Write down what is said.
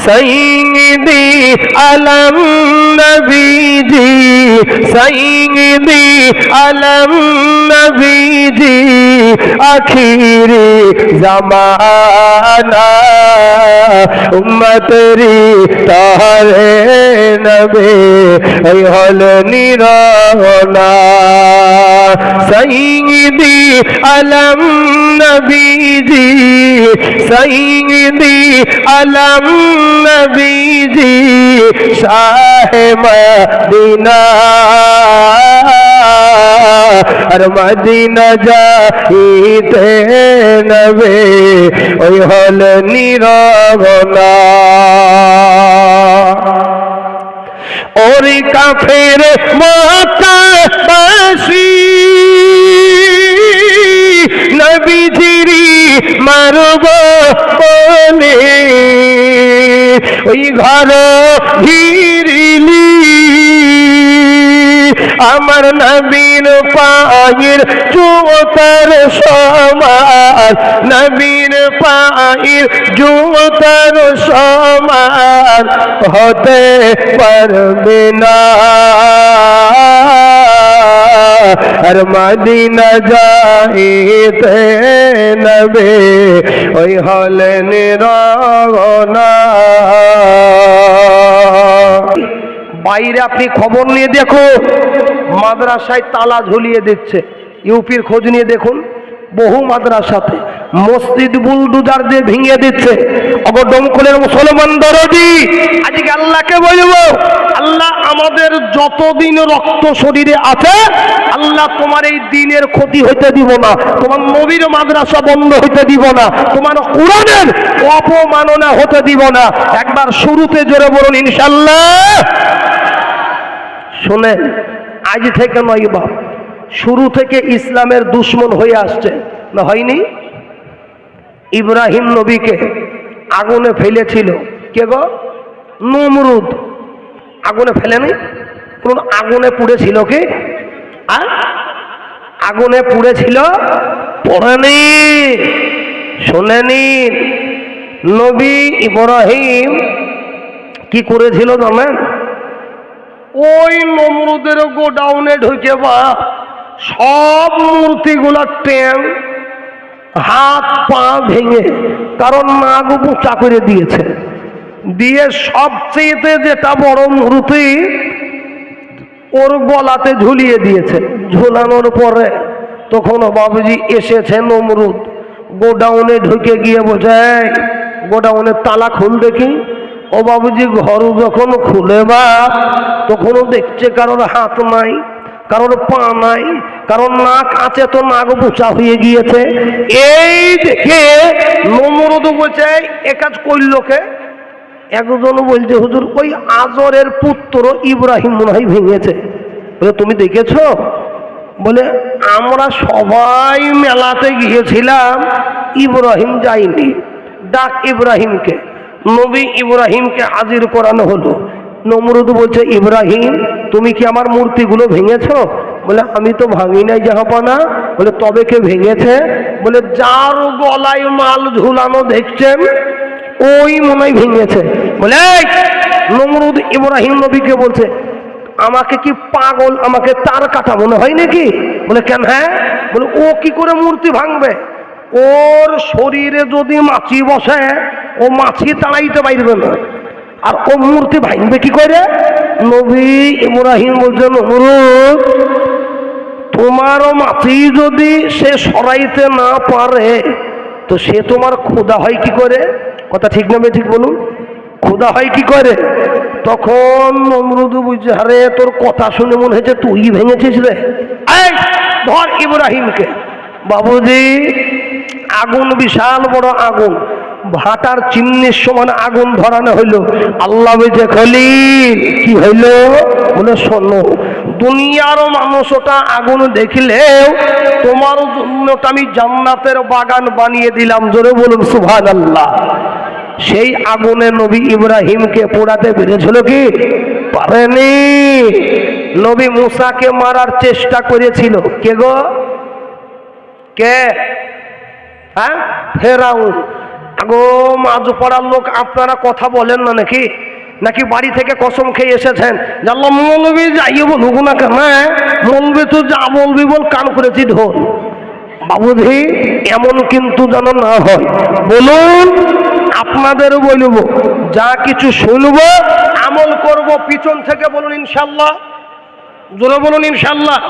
सईदी अलम नबी जी, सईदी अलम नबी जी, आखिरी जमाना उम्मतरी तारे नबी हल निराना। सईदी अलम नबी जी, सईदी अलम नबी जी, शाह मदीना और मदीना जाइते नबी ओई हल निराना। और काफिर मक्काबासी नबीजिरी मारब বলে ওই ঘর ঘিরিলি আমার নবীর পায়ের জুতার সমান, নবীর পায়ের জুতার সমান হতে পারবে না। আর মদিনা যাইতে নবী ওই হলেন রওনা। বাইরে আপনি খবর নিয়ে দেখুন, মাদ্রাসায় তালা ঝুলিয়ে দিচ্ছে। ইউপির খোঁজ নিয়ে দেখুন, বহু মাদ্রাসাতে মসজিদ বুলডুজার দিয়ে ভেঙে দিচ্ছে। অগডমকলের মুসলমান দরদি, আজকে আল্লাহকে বলবো, আল্লাহ আমাদের যতদিন রক্ত শরীরে আছে, আল্লাহ তোমার এই দিনের ক্ষতি হইতে দিব না, তোমার নবীর মাদ্রাসা বন্ধ হইতে দিব না, তোমার কোরআনের অপমাননা হতে দিব না। একবার শুরুতে জোরে বলুন ইনশাআল্লাহ। শুনেন, আজ থেকে নয় বাপ, শুরু থেকে ইসলামের দুশ্মন হয়ে আসছে না, হয়নি? ইব্রাহিম নবীকে আগুনে ফেলেছিল কে গো? নমরুদ। আগুনে ফেলেনি? কোন আগুনে পুড়েছিল কি? আগুনে পুড়েছিল? পড়েনি? শোনেনি? নবী ইব্রাহিম কি করেছিল জানেন? ওই নমরুদের গোডাউনে ঢুকে বা সব মূর্তিগুলা ট্যাং হাত পা ভেঙে, কারণ নাক উঁচা করে দিয়েছে, দিয়ে সবচেয়ে যেটা বড় মূর্তি ওর গলাতে ঝুলিয়ে দিয়েছে। ঝুলানোর পরে তখন বাবুজি এসেছে নমরুদ, গোডাউনে ঢুকে গিয়ে বোঝায় গোডাউনের তালা খুল দেখি। ও বাবুজি ঘর যখন খুলে বা তখনও দেখছে কারোর হাত নাই, কারোর পা নাই, কারোর নাক আছে তো নাক বোচা হয়ে গিয়েছে। এই দেখে নমরুদ বলছে এ কাজ করল কে? একজন বলছে হুজুর ওই আজরের পুত্র ইব্রাহিম মনে হয় ভেঙেছে। বলে তুমি দেখেছো? বলে আমরা সবাই মেলাতে গিয়েছিলাম, ইব্রাহিম যায়নি। ডাক ইব্রাহিমকে। নবী ইব্রাহিমকে হাজির করানো হলো। নমরুদ বলছে ইব্রাহিম তুমি কি আমার মূর্তিগুলো ভেঙেছো? বলে আমি তো ভাঙি নাই জাহাপানা। বলে তবে কে ভেঙেছে? বলে যার গলায় মাল ঝুলানো দেখছেন ওই মনে হয় ভেঙেছে। বলে নমরুদ ইব্রাহিম নবীকে বলছে আমাকে কি পাগল, আমাকে তার কাটা মনে হয় নাকি? বলে কেন? হ্যাঁ। বলে ও কি করে মূর্তি ভাঙবে? ওর শরীরে যদি মাছি বসে ও মাছি তাড়াইতে পারবে না, আর ও মূর্তি ভাঙবে কি করে? নবী ইব্রাহিম বলছে নমরুদ তোমারও মাছি যদি সে সরাইতে না পারে তো সে তোমার খোদা হয় কি করে? কথা ঠিক না ঠিক বলুন, খোদা হয় কি করে? তখন নমরুদ বুঝছে আরে তোর কথা শুনে মনে হয়েছে তুই ভেঙেছিস রে। এই ধর ইব্রাহিমকে। বাবুজি আগুন, বিশাল বড় আগুন, ভাটার চিমনির সমান আগুন ধরানো হইল। আল্লাহ বলছে খলিল কি হইল? বলে শোনো, দুনিয়ার মানুষ ওটা আগুন দেখলেও তোমার জন্য আমি জান্নাতের বাগান বানিয়ে দিলাম। জোরে বলুন সুবহানাল্লাহ। সেই আগুনে নবী ইব্রাহিমকে পোড়াতে পেরেছিল কি? পারেনি। নবী মুসাকে মারার চেষ্টা করেছিল কে গো? কে? হ্যাঁ, ফেরাউন। আগো মাঝ পাড়ার লোক আপনারা কথা বলেন না নাকি? নাকি বাড়ি থেকে কসম খেয়ে এসেছেন জানলাম মৌলবি যাইয়ে বলবো না কেন? মৌলবি তো যা বলবি বল, কান করেছি ঢোল। বাবুজি এমন কিন্তু যেন না হয়। বলুন, আপনাদেরও বলবো, যা কিছু শুনবো আমল করব পিছন থেকে। বলুন ইনশাল্লাহ, জোরে বলুন ইনশাল্লাহ।